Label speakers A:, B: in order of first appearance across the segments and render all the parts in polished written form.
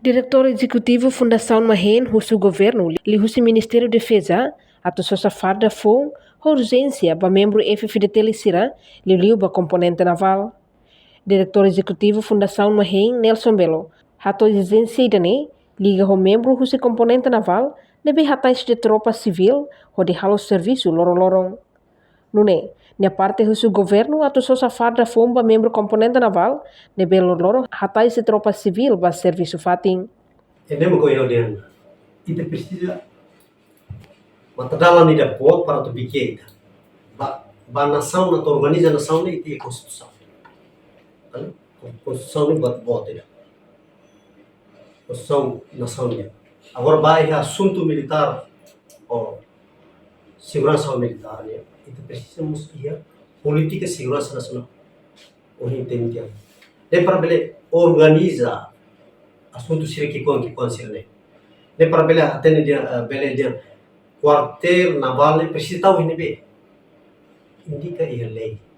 A: Diretor Executivo Fundação Mahen, Russo Governo, Lihusi Ministério da Defesa, atau sosa farda fong, urgência para membro FFDT Licira, Liliu para componente naval. Diretor Executivo Fundação Mahen, Nelson Belo, ato exigência idane, liga o membro Russo componente naval, debe hatais de tropa civil, ou de halo serviço lorong-lorong. Nune, na parte Russo Governo, atau sosa farda fong para membro componente naval, debe lorong hatais de tropa civil para serviço fating.
B: Entendemos com ele dentro. E te precisa matadalan ida pot para tu biqueita. Ba nação na organiza nação ni itu konstitusi. Konstitusi ni buat ida. Konstitusi nação ni. Agora vai assunto militar ou segurança militar ni. Itu precisamos ia política segurança nacional. O entendeu. De para bele organiza assunto sira que sira ne para bele atende dia bele dia quartel naval precisa tahu ini be indica ia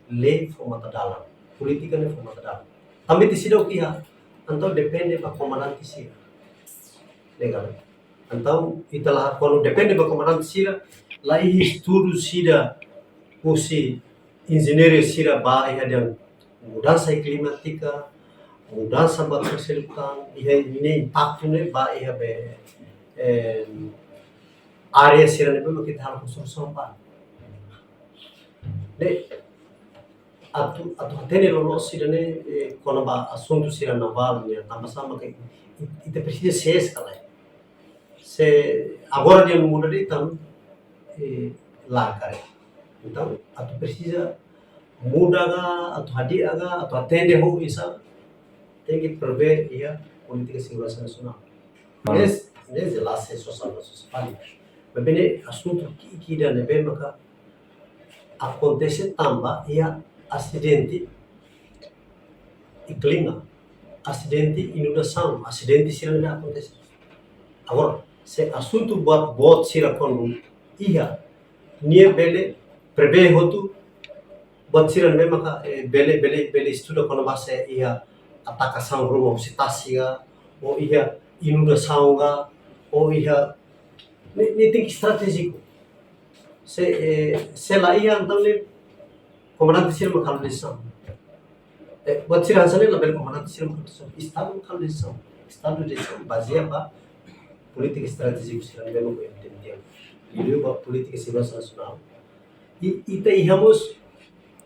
B: lei forma dalam politika ne forma dalam também decida o que há então depende da comandante sira legal então itulah quando depende da comandante sira lá estudo sira usi engenheiro sira ba ia dan mudança climática mudança berkeseluruhan ini impactnya baik ya be area sirane be kita harus solusi apa de atu tene lolos sirane kono ba assunto sirane naval ya tambah sama que itu precisa se escalar se agora dia muda de então lá cara então atu precisa muda ga atu hadir ga atu atende ho isa tem que prever a política de segurança nacional. Nesse lá se social fala. Mas bem assunto que ainda não bem maka acontece também acidente e clima, acidente inundação, acidente sih não acontece. Agora se assunto buat sira kono nia bele prever hotu buat sira não maka bele estuda kono base atakação rumah sitasia ou inundação ou ini tem estratégico se lá então comandante sira makal decisão buat sira hasilnya label comandante sira makal decisão estado de decisão baseado pa politika estratégico sira belo entendeu ele ba politika segurança nacional e temos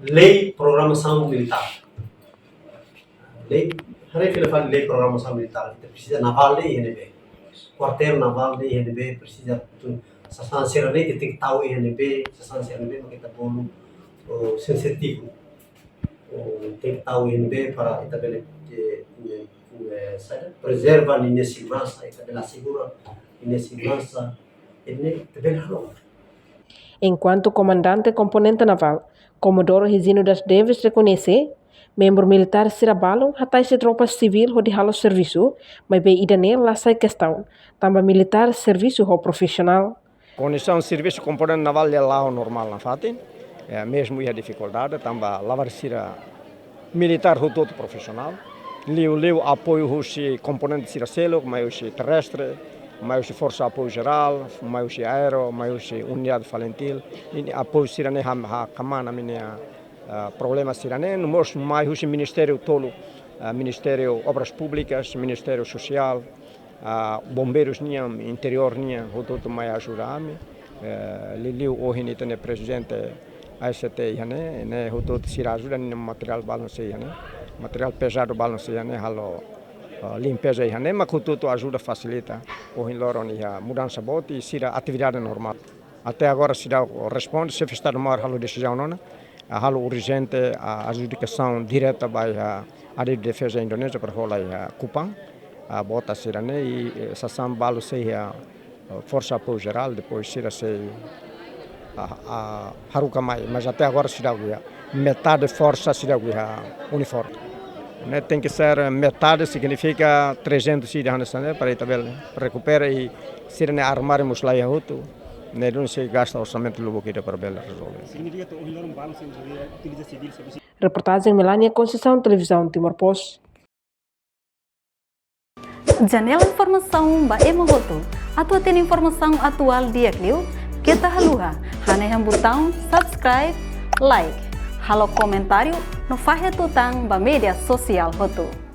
B: lei programação militar lei hari filafan lei programação militar kita precisa naval de INB quartel naval de INB precisa sasan serane kita tahu INB sasan serane kita perlu sensitivo tem que tahu INB para kita bele preserva linha segurança kita bela segura linha segurança ini bela halo.
A: Enquanto comandante componente naval, Comodoro Regino das Neves reconhece membro militar sirabalong hatai se tropa civil ho di halo serviço, mas be idane lá sai questão, também militar serviço ho profissional.
C: Condição serviço componente naval é lá normal na fatin, mesmo a dificuldade, também lavar sira militar ho todo profissional, liu apoio ho si componente sira selo, mas si terrestre, mas si força apoio geral, mas si aero, mas si unidade falentil, ini apoio sira ne ha kamana minha problema sirane, nós mais o Ministério tolo, Ministério Obras Públicas, Ministério Social, Bombeiros nia, Interior nia, o todo mais ajudame, Liliu ohini tene presidente AST ihane, ne o todo sira ajuda no material balance ihane, material pesado balance ihane, halo limpeza ihane, mas o todo ajuda facilita, ohin loron ia mudança bote e sira atividade normal. Até agora sira responde se está no mar halo decisão nona. Halo urgente a adjudicação direta by a área de defesa indonésia para rolar a Kupang, a bota sirane e sasam balo sei a força apoio geral depois sira sei a harukamai, mas até agora sira metade força sira uniforme. Né, tem que ser metade significa 300 sira hanesane para itabel recupera e sirane armarmos lá yahutu. Não se gasta orçamento logo que para bela resolver.
A: Reportagem Melania Conceição, Televisão Timor Post.
D: Janela informação ba ema hoto. Atu tem informação atual dia clio. Kita haluha. Haneham botão subscribe, like. Halo comentário no fahe tutang ba media sosial hoto.